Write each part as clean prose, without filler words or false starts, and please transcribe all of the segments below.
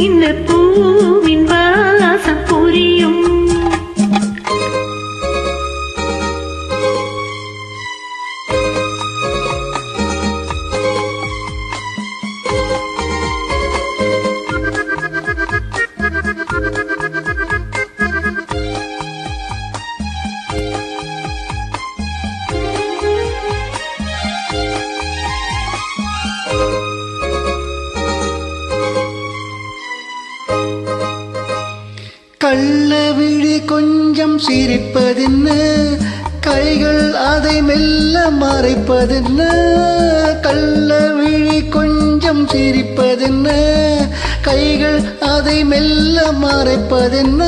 இந்த பூவின் வாசம் புரியும். கள்ளவிழி கொஞ்சம் சிரிப்பதென்ன, கைகள் அதை மெல்ல மறைப்பதென்ன. கள்ளவிழி கொஞ்சம் சிரிப்பதென்ன, கைகள் அதை மெல்ல மறைப்பதென்ன.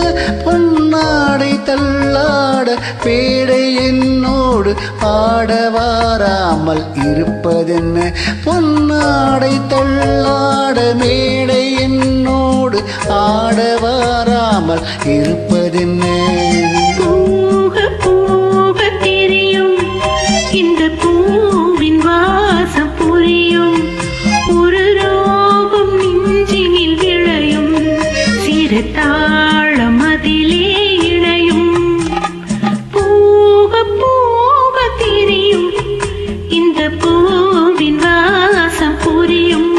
பொன்னாடை தள்ளாட பேடை என்னோடு ஆட வாராமல் இருப்பதென்ன. பொன்னாடை தள்ளாட மேடை என்னோடு ஆட வாராமல் இருப்பதென்ன. போக போக தெரியும் இந்த பூவின் வாசம் புரியும். ஒரு ரோகம் நெஞ்சினில் விளையும், சிறு தாளம் அதிலே இணையும். போக போக தெரியும் இந்த பூவின் வாசம் புரியும்.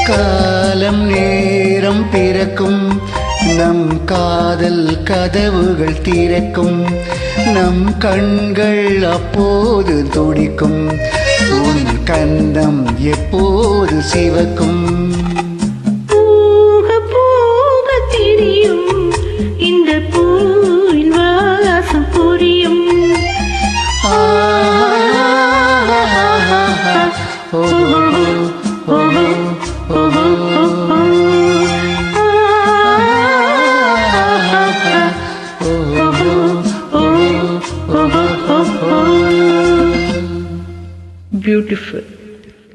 காலம் நேரம் பிறக்கும், நம் காதல் கதவுகள் திறக்கும். நம் கண்கள் அப்போது துடிக்கும், உன் கண்ணம் எப்போது சிவக்கும். போக போக தெரியும் இந்த பூவின் வாசம் புரியும். Beautiful.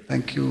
Thank you.